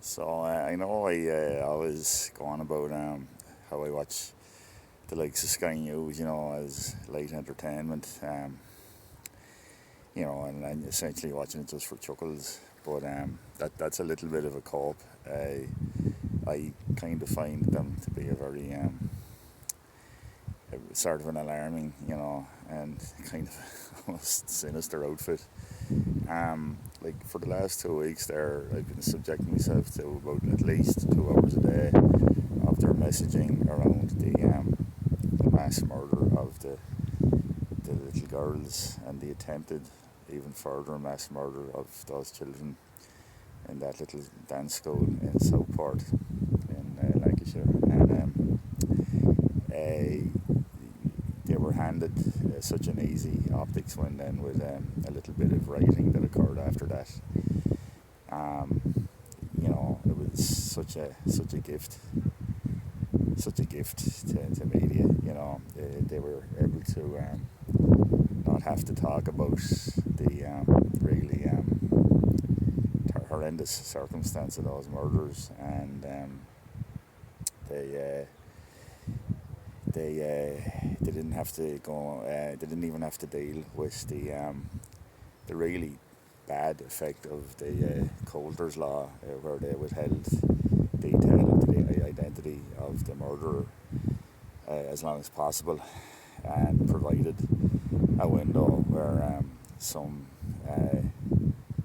So I know I always go on about how I watch the likes of Sky News, as light entertainment, and essentially watching it just for chuckles. But that's a little bit of a cope. I kind of find them to be a very sort of an alarming, and kind of almost sinister outfit. Like for the last 2 weeks there, I've been subjecting myself to about at least 2 hours a day of their messaging around the mass murder of the little girls and the attempted even further mass murder of those children in that little dance school in Southport in Lancashire. And they were handed such an easy optics win then with a little bit of writing that occurred after that. It was such a gift to media. They were able to not have to talk about the really horrendous circumstance of those murders, and they didn't have to go. They didn't even have to deal with the really bad effect of the Coulter's law, where they withheld detail of the identity of the murderer as long as possible, and provided a window where some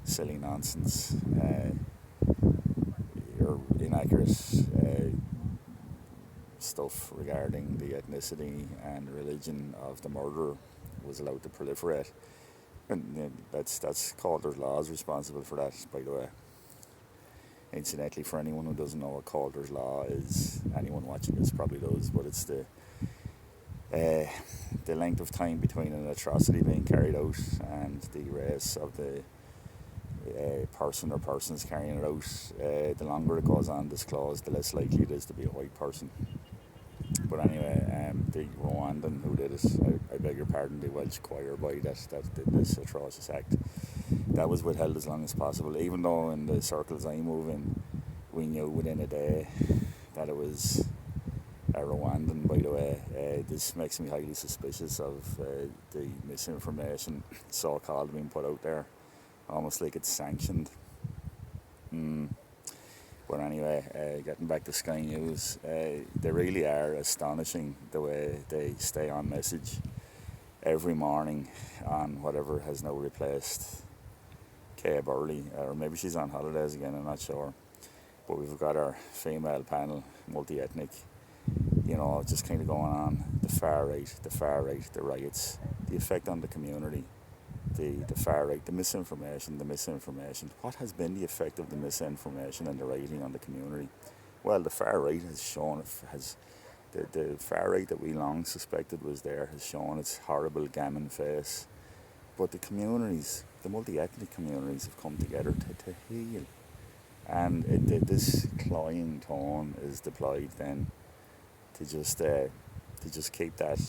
silly nonsense or inaccurate stuff regarding the ethnicity and religion of the murderer was allowed to proliferate. And that's Calder's law is responsible for that, by the way. Incidentally, for anyone who doesn't know what Calder's law is, anyone watching this probably does, but it's the length of time between an atrocity being carried out and the race of the person or persons carrying it out. The longer it goes on disclosed, the less likely it is to be a white person. But anyway, the Rwandan who did it, I beg your pardon, the Welsh choir boy that did this atrocious act, that was withheld as long as possible, even though in the circles I move in, we knew within a day that it was a Rwandan, by the way. This makes me highly suspicious of the misinformation so-called being put out there, almost like it's sanctioned. But anyway, getting back to Sky News, they really are astonishing the way they stay on message every morning on whatever has now replaced Kay Burley, or maybe she's on holidays again, I'm not sure. But we've got our female panel, multi-ethnic, just kind of going on the far right, the riots, the effect on the community, the far right, the misinformation. What has been the effect of the misinformation and the rioting on the community? Well, the far right the far right that we long suspected was there has shown its horrible gammon face. But the communities, the multi-ethnic communities, have come together to heal. And this cloying tone is deployed then to just keep that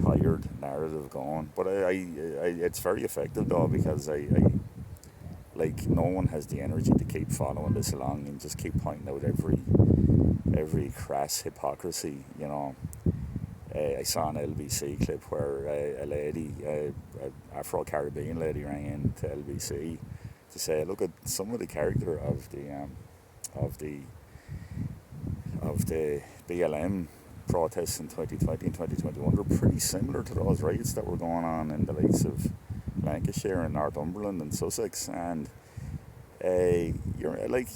tired narrative going. But it's very effective though, because I no one has the energy to keep following this along and just keep pointing out every crass hypocrisy. I saw an LBC clip where a lady, Afro-Caribbean lady, rang in to LBC to say, look at some of the character of the BLM protests in 2020 and 2021 were pretty similar to those riots that were going on in the likes of Lancashire and Northumberland and Sussex. And you're like,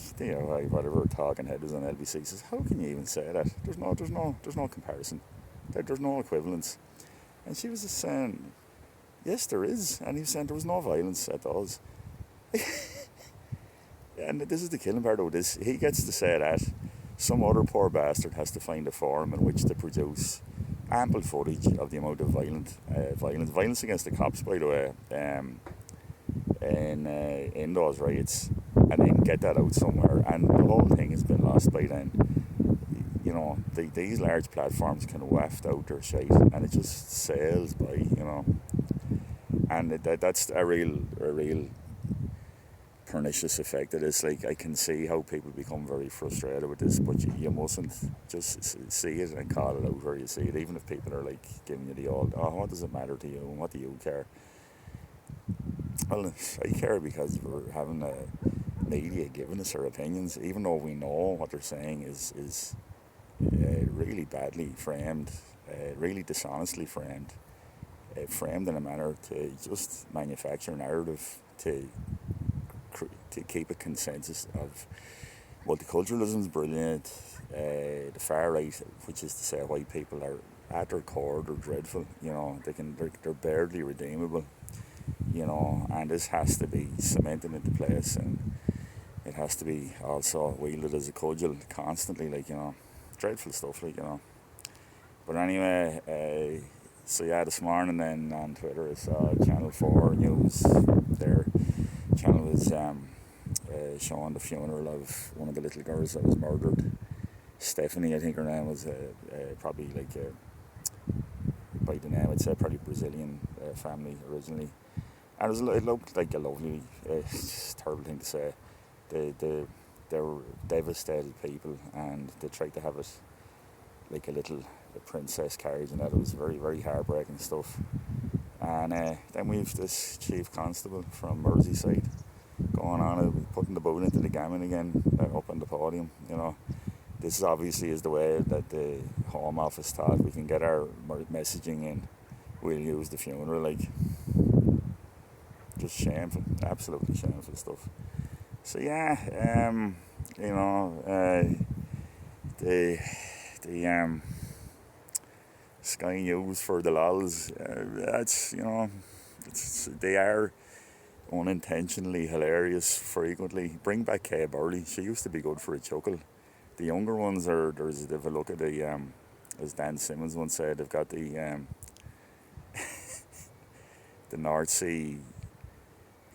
whatever talking head is on LBC says, how can you even say that? There's no comparison. There's no equivalence. And she was just saying, yes, there is. And he was saying there was no violence at those. And this is the killing part of this. He gets to say that. Some other poor bastard has to find a forum in which to produce ample footage of the amount of violence against the cops, by the way, in those riots, and then get that out somewhere. And the whole thing has been lost by then. These large platforms can waft out their shite, and it just sails by, And that's a real pernicious effect it is. Like, I can see how people become very frustrated with this, but you mustn't just see it and call it out where you see it, even if people are like giving you the old, oh, what does it matter to you and what do you care? Well, I care because we're having a media giving us their opinions, even though we know what they're saying is really badly framed, really dishonestly framed, framed in a manner to just manufacture a narrative to keep a consensus of multiculturalism is brilliant, the far right, which is to say white people are at their core, they're dreadful, they're barely redeemable, and this has to be cemented into place, and it has to be also wielded as a cudgel constantly, dreadful stuff, But anyway, so yeah, this morning then on Twitter I saw Channel 4 News. Their channel was showing the funeral of one of the little girls that was murdered. Stephanie, I think her name was, probably by the name I'd say probably Brazilian family originally. And it looked like a lovely, terrible thing to say. They were devastated people, and they tried to have it like a princess carriage, and that it was very, very heartbreaking stuff. And then we've this chief constable from Merseyside going on, putting the boot into the gammon again, up on the podium. This obviously is the way that the Home Office thought we can get our messaging in. We'll use the funeral, just shameful, absolutely shameful stuff. So yeah, the Sky News for the lols, they are unintentionally hilarious frequently. Bring back Kay Burley, she used to be good for a chuckle. The younger ones they've a look at the, as Dan Simmons once said, they've got the the North Sea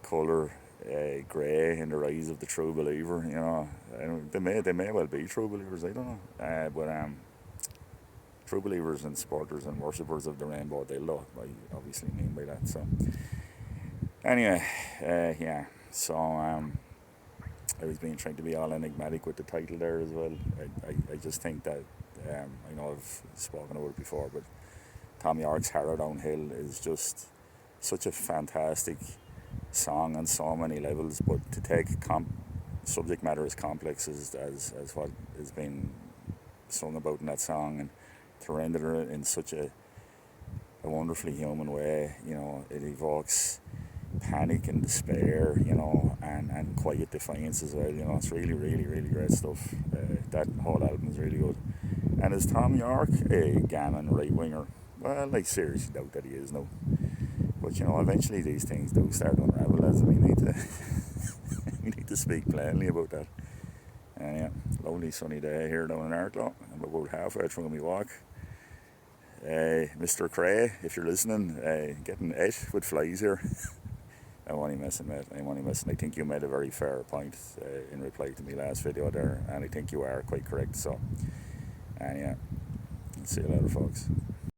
colour grey in the eyes of the true believer. They may well be true believers, I don't know, but true believers and supporters and worshippers of the rainbow dildo, I obviously mean by that. So anyway, yeah, so I was trying to be all enigmatic with the title there as well. I just think that I know I've spoken about it before, but Tom York's Harrow Downhill is just such a fantastic song on so many levels, but to take subject matter as complex as what has been sung about in that song, and to render it in such a wonderfully human way, it evokes panic and despair, and quiet defiance as well. It's really, really, really great stuff. That whole album is really good. And is Tom York a gammon right-winger? Well, I seriously doubt that he is, no. But eventually these things do start to unravel, as we need to we need to speak plainly about that. And yeah, lovely sunny day here down in Arklow. I'm about halfway through my walk. Mr. Cray, if you're listening, getting ate with flies here. I'm only messing, mate. I'm only messing. I think you made a very fair point in reply to my last video there, and I think you are quite correct. So, and yeah, see you later, folks.